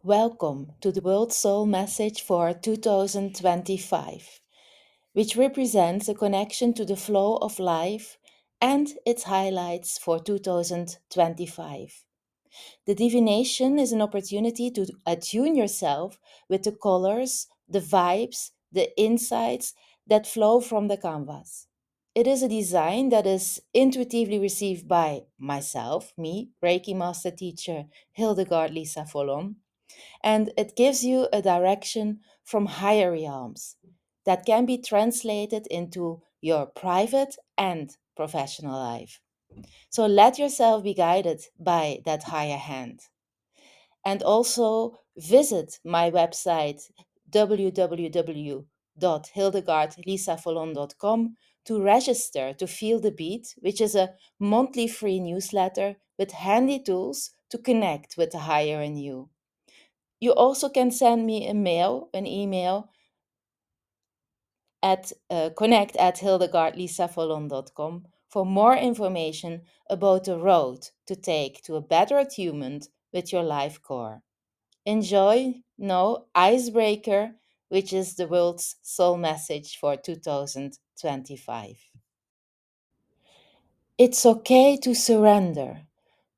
Welcome to the World Soul Message for 2025, which represents a connection to the flow of life and its highlights for 2025. The divination is an opportunity to attune yourself with the colors, the vibes, the insights that flow from the canvas. It is a design that is intuitively received by myself, me, Reiki Master Teacher Hildegarde Lisa Follon, and it gives you a direction from higher realms that can be translated into your private and professional life. So let yourself be guided by that higher hand. And also visit my website www.hildegardelisafallon.com to register to Feel the Beat, which is a monthly free newsletter with handy tools to connect with the higher in you. You also can send me an email at connect@hildegardelisafallon.com for more information about the road to take to a better attunement with your life core. Enjoy now Icebreaker, which is the world's soul message for 2025. It's okay to surrender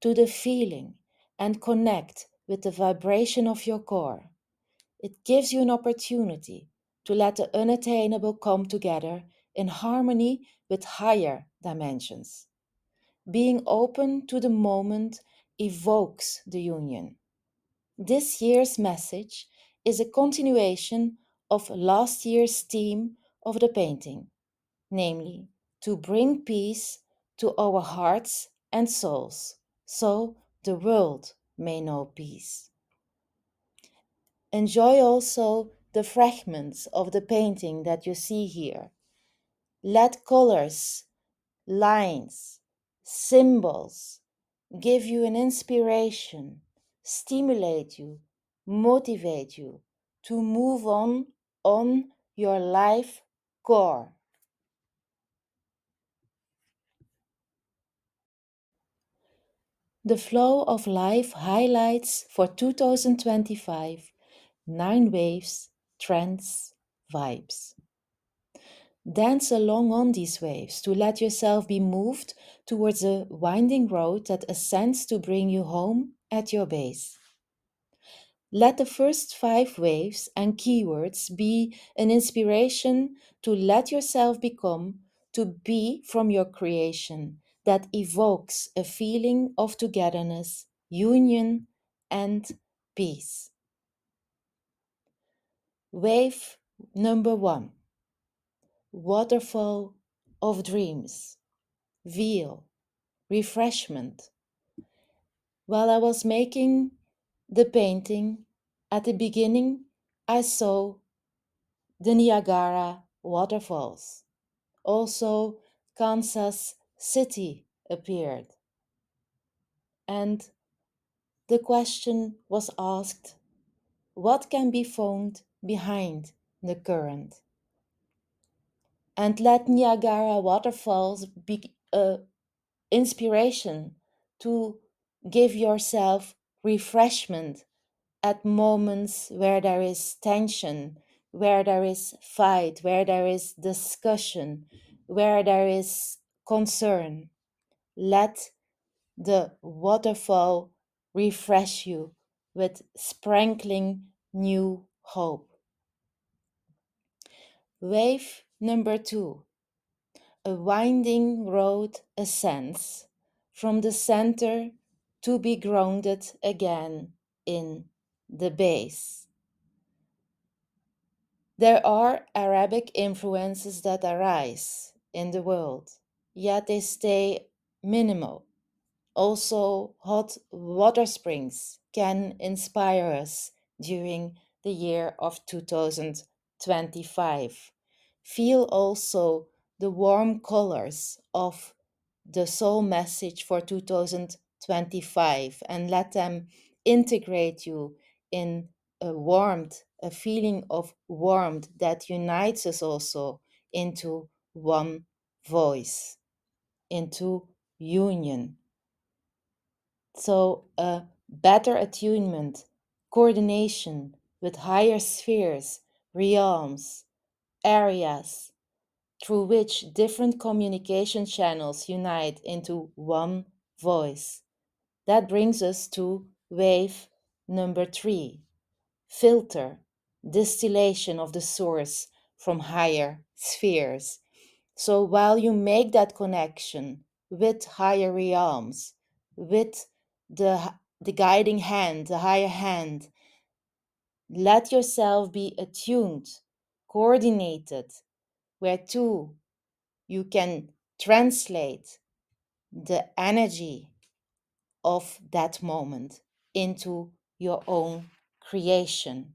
to the feeling and connect with the vibration of your core. It gives you an opportunity to let the unattainable come together in harmony with higher dimensions. Being open to the moment evokes the union. This year's message is a continuation of last year's theme of the painting, namely, to bring peace to our hearts and souls, so the world may know peace. Enjoy also the fragments of the painting that you see here. Let colors, lines, symbols give you an inspiration, stimulate you, motivate you to move on your life core. The flow of life highlights for 2025 nine waves, trends, vibes. Dance along on these waves to let yourself be moved towards a winding road that ascends to bring you home at your base. Let the first five waves and keywords be an inspiration to let yourself become, to be from your creation that evokes a feeling of togetherness, union, and peace. Wave number one, waterfall of dreams, veil, refreshment. While I was making the painting, at the beginning, I saw the Niagara waterfalls. Also, Kansas City appeared. And the question was asked, what can be found behind the current? And let Niagara waterfalls be inspiration to give yourself refreshment at moments where there is tension, where there is fight, where there is discussion, where there is concern. Let the waterfall refresh you with sprinkling new hope. Wave number two, a winding road ascends from the center to be grounded again in the base. There are Arabic influences that arise in the world, yet they stay minimal. Also, hot water springs can inspire us during the year of 2025. Feel also the warm colors of the soul message for 2025 and let them integrate you in a warmth, a feeling of warmth that unites us also into one voice, into union. So, a better attunement coordination with higher spheres, realms, areas through which different communication channels unite into one voice. That brings us to wave number 3, filter, distillation of the source from higher spheres. So while you make that connection with higher realms, with the guiding hand, the higher hand, let yourself be attuned, coordinated, whereto you can translate the energy of that moment into your own creation.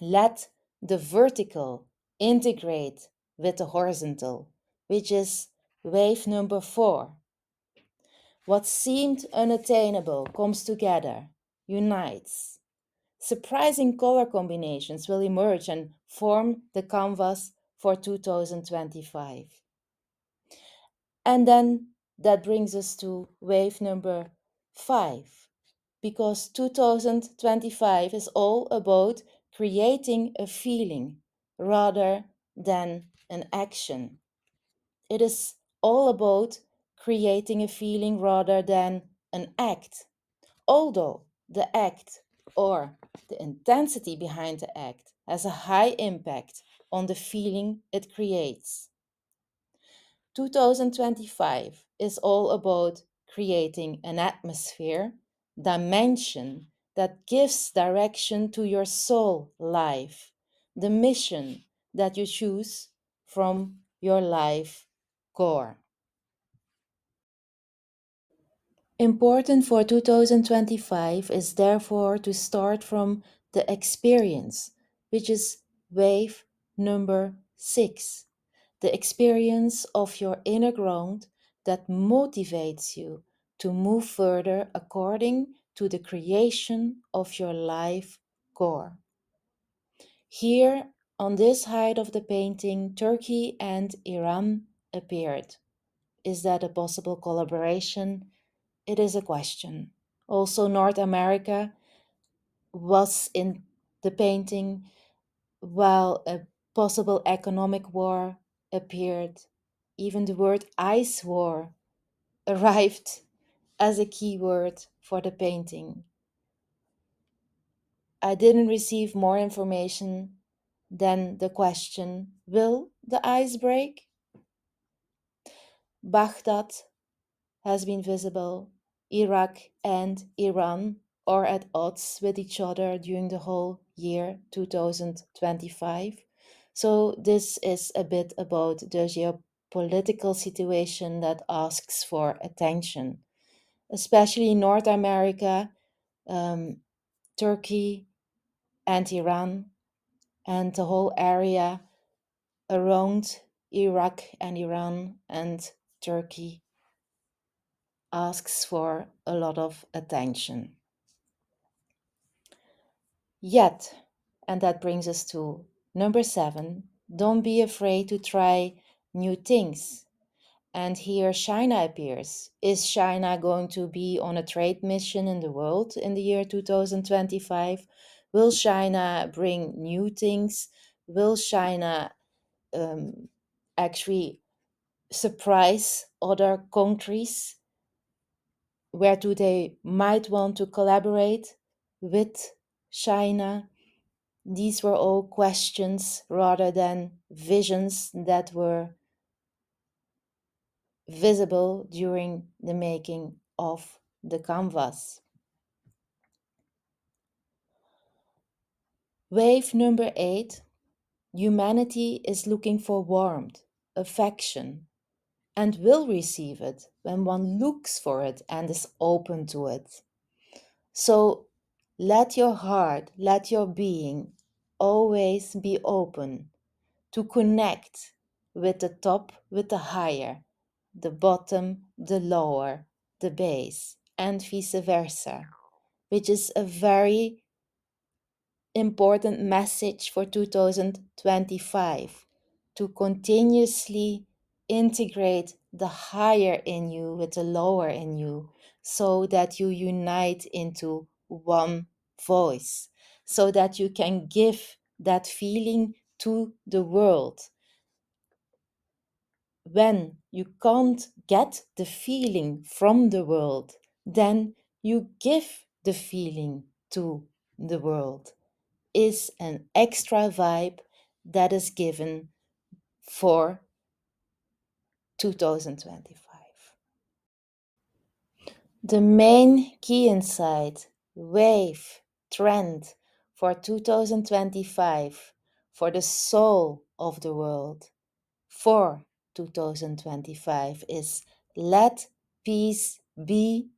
Let the vertical integrate with the horizontal, which is wave number 4. What seemed unattainable comes together, unites. Surprising color combinations will emerge and form the canvas for 2025. And then that brings us to wave number 5, because 2025 is all about creating a feeling rather than an action. It is all about creating a feeling rather than an act, although the act or the intensity behind the act has a high impact on the feeling it creates. 2025 is all about creating an atmosphere, dimension that gives direction to your soul life, the mission that you choose from your life core. Important for 2025 is therefore to start from the experience, which is wave number 6. The experience of your inner ground that motivates you to move further according to the creation of your life core. Here, on this height of the painting, Turkey and Iran appeared. Is that a possible collaboration? It is a question. Also, North America was in the painting while a possible economic war appeared. Even the word ice war arrived as a keyword for the painting. I didn't receive more information than the question, will the ice break? Baghdad has been visible. Iraq and Iran are at odds with each other during the whole year 2025. So, this is a bit about the geopolitical situation that asks for attention, especially North America, um, Turkey, and Iran, and the whole area around Iraq and Iran and Turkey asks for a lot of attention. Yet, and that brings us to number 7, don't be afraid to try new things. And here China appears. Is China going to be on a trade mission in the world in the year 2025? Will China bring new things? Will China actually surprise other countries? Where do they might want to collaborate with China? These were all questions rather than visions that were visible during the making of the canvas. Wave number 8, humanity is looking for warmth, affection, and will receive it when one looks for it and is open to it. So let your heart, let your being always be open to connect with the top, with the higher, the bottom, the lower, the base, and vice versa, which is a very important message for 2025 to continuously integrate the higher in you with the lower in you so that you unite into one voice so that you can give that feeling to the world. When you can't get the feeling from the world, then you give the feeling to the world. Is an extra vibe that is given for 2025. The main key insight, wave, trend for 2025 for the soul of the world for 2025 is let peace be.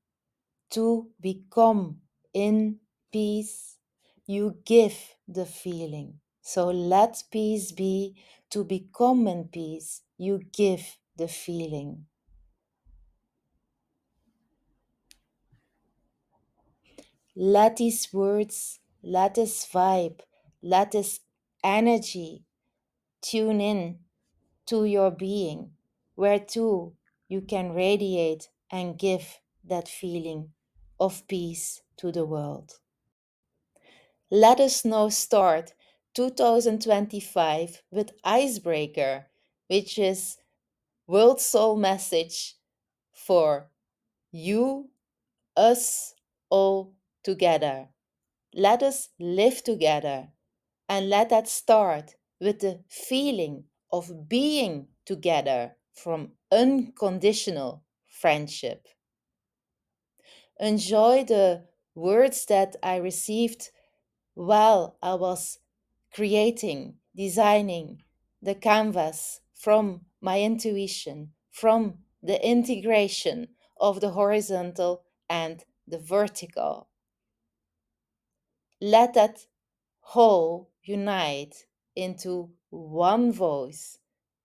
To become in peace, you give the feeling. So let peace be. To become in peace, you give the feeling. Let these words, let this vibe, let this energy tune in to your being, whereto you can radiate and give that feeling of peace to the world. Let us now start 2025 with Icebreaker, which is World Soul Message for you, us, all together. Let us live together and let that start with the feeling of being together from unconditional friendship. Enjoy the words that I received while I was creating, designing the canvas from my intuition, from the integration of the horizontal and the vertical. Let that whole unite into one voice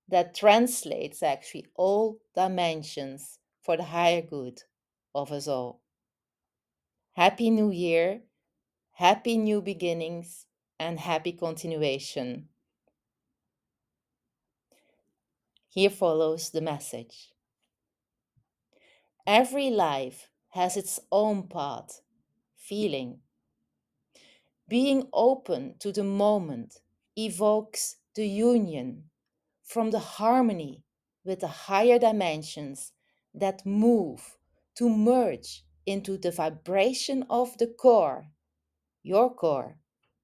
that translates actually all dimensions for the higher good of us all. Happy New Year, happy new beginnings, and happy continuation. Here follows the message. Every life has its own path, feeling. Being open to the moment evokes the union from the harmony with the higher dimensions that move to merge into the vibration of the core, your core,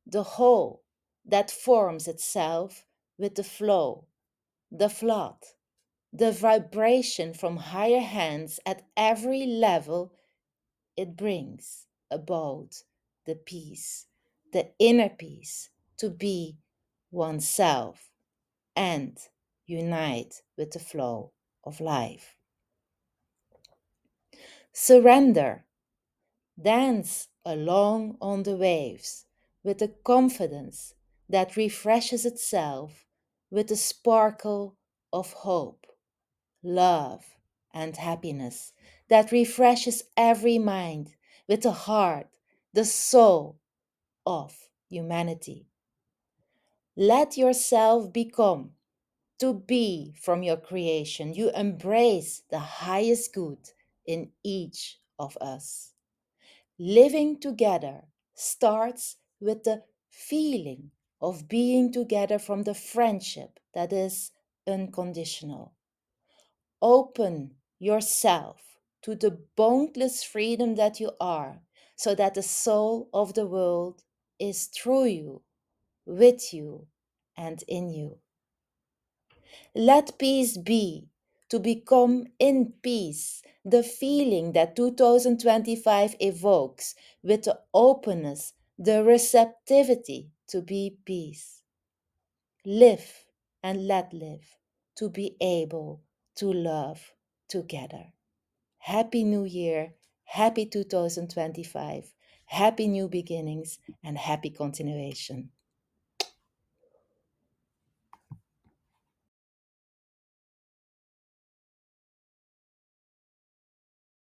the whole that forms itself with the flow, the flood, the vibration from higher hands at every level. It brings about the peace, the inner peace to be oneself and unite with the flow of life. Surrender, dance along on the waves with the confidence that refreshes itself with the sparkle of hope, love, and happiness that refreshes every mind with the heart, the soul of humanity. Let yourself become to be from your creation. You embrace the highest good in each of us. Living together starts with the feeling of being together from the friendship that is unconditional. Open yourself to the boundless freedom that you are, so that the soul of the world is through you, with you, and in you. Let peace be, to become in peace, the feeling that 2025 evokes with the openness, the receptivity to be peace. Live and let live, to be able to love together. Happy New Year, happy 2025, happy new beginnings, and happy continuation.